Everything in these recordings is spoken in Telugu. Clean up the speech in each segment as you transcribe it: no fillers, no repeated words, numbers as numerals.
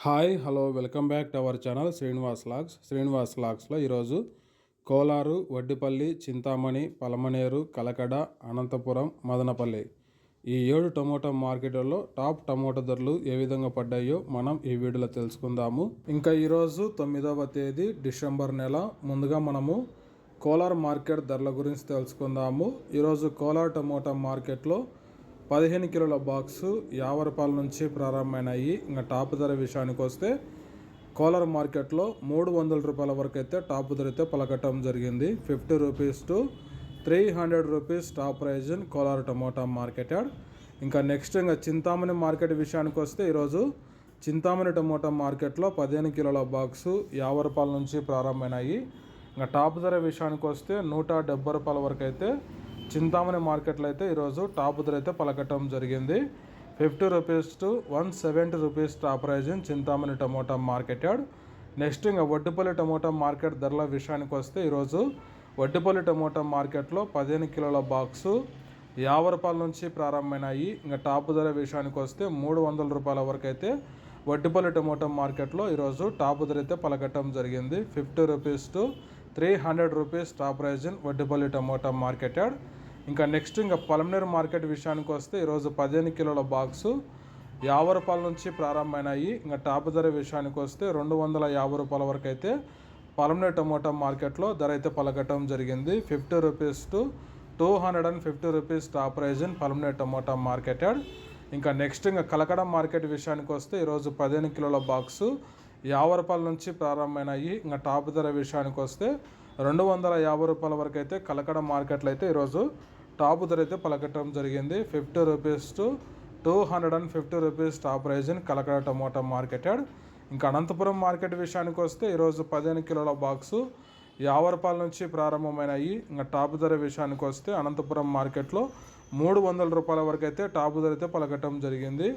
Hi hello welcome back to our channel Srinivas లాగ్స్లో ఈరోజు కోలారు, వడ్డిపల్లి, చింతామణి, పలమనేరు, కలకడ, అనంతపురం, మదనపల్లి ఈ 7 టమోటా మార్కెట్లలో టాప్ టమోటా ధరలు ఏ విధంగా పడ్డాయో మనం ఈ వీడియోలో తెలుసుకుందాము. ఇంకా ఈరోజు 9వ తేదీ డిసెంబర్ నెల. ముందుగా మనము కోలార్ మార్కెట్ ధరల గురించి తెలుసుకుందాము. ఈరోజు కోలార్ టమోటా మార్కెట్లో 15 కిలోల బాక్సు 50 రూపాయల నుంచి ప్రారంభమైనాయి. ఇంకా టాప్ ధర విషయానికి వస్తే కోలార్ మార్కెట్లో 300 రూపాయల వరకు అయితే టాప్ ధర అయితే పలకటం జరిగింది. 50 rupees to 300 rupees top praise in Kolar tomato market. ఇంకా నెక్స్ట్ ఇంకా చింతామణి మార్కెట్ విషయానికి వస్తే ఈరోజు చింతామణి టమోటా మార్కెట్లో 15 కిలోల బాక్సు 50 రూపాయల నుంచి ప్రారంభమైనాయి. ఇంకా టాప్ ధర విషయానికి వస్తే 170 రూపాయల వరకు అయితే చింతామణి మార్కెట్లో అయితే ఈరోజు టాప్ ధర అయితే పలకటం జరిగింది. 50 rupees to 170 rupees top praise in Chintamani tomato market. Next ఇంకా వడ్డిపల్లి టమోటా మార్కెట్ ధరల విషయానికి వస్తే ఈరోజు వడ్డిపల్లి టమోటా మార్కెట్లో 15 కిలోల బాక్సు 50 రూపాయల నుంచి ప్రారంభమైనాయి. ఇంకా టాప్ ధర విషయానికి వస్తే 300 రూపాయల వరకు అయితే వడ్డిపల్లి టమోటా మార్కెట్లో ఈరోజు టాప్ ధర అయితే పలకటం జరిగింది. 50 rupees to 300 rupees top praise in Vaddipalli tomato market. ఇంకా నెక్స్ట్ ఇంకా పలమనేరు మార్కెట్ విషయానికి వస్తే ఈరోజు 15 కిలోల బాక్సు 50 రూపాయల నుంచి ప్రారంభమైనాయి. ఇంకా టాప్ ధర విషయానికి వస్తే 250 రూపాయల వరకు అయితే పలమనేరు టమోటా మార్కెట్లో ధర అయితే పలకటం జరిగింది. 50 rupees to 250 rupees top praise in Palamaneru tomato market. ఇంకా నెక్స్ట్ ఇంకా కలకడ మార్కెట్ విషయానికి వస్తే ఈరోజు 15 కిలోల బాక్సు 50 రూపాయల నుంచి ప్రారంభమైనాయి. ఇంకా టాప్ ధర విషయానికి వస్తే 250 రూపాయల వరకు అయితే కలకడ మార్కెట్లో అయితే ఈరోజు టాప్ ధర అయితే పలకటం జరిగింది. 50 rupees to 250 rupees top praise in Kalakada tomato market. ఇంకా అనంతపురం మార్కెట్ విషయానికి వస్తే ఈరోజు 15 కిలోల బాక్సు 50 రూపాయల నుంచి ప్రారంభమైనాయి. ఇంకా టాప్ ధర విషయానికి వస్తే అనంతపురం మార్కెట్లో 300 రూపాయల వరకు అయితే టాప్ ధర అయితే పలకటం జరిగింది.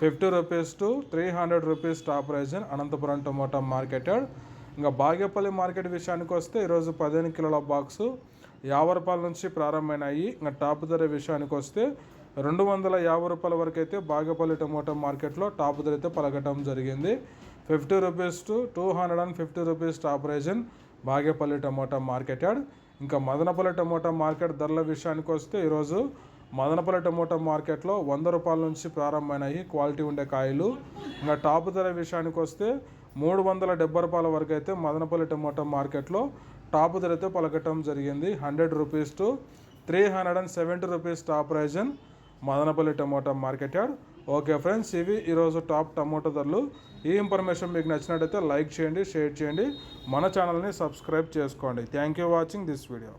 50 rupees to 300 rupees top praise in Anantapuram tomato market. ఇంకా బాగేపల్లి మార్కెట్ విషయానికి వస్తే ఈరోజు 15 కిలోల బాక్సు 50 రూపాయల నుంచి ప్రారంభమైనాయి. ఇంకా టాప్ ధర విషయానికి వస్తే 250 రూపాయల వరకు అయితే బాగేపల్లి టమోటా మార్కెట్లో టాప్ ధర అయితే పలకటం జరిగింది. 50 rupees to 250 rupees top praise in Bagepalli tomato market. ఇంకా మదనపల్లి టమోటా మార్కెట్ ధరల విషయానికి వస్తే ఈరోజు మదనపల్లి టమోటా మార్కెట్లో 100 రూపాయల నుంచి ప్రారంభమైనాయి క్వాలిటీ ఉండే కాయలు. ఇంకా టాప్ ధర విషయానికి వస్తే 370 రూపాయల వరకు అయితే మదనపల్లి టమోటా మార్కెట్లో టాప్ ధర అయితే పలకటం జరిగింది. 100 rupees to 370 rupees top praise in Madanapalle tomato market. Okay friends, ఇవి ఈరోజు టాప్ టమోటా ధరలు. ఈ ఇన్ఫర్మేషన్ మీకు నచ్చినట్టయితే లైక్ చేయండి, షేర్ చేయండి, మన ఛానల్ని సబ్స్క్రైబ్ చేసుకోండి. Thank you watching this video.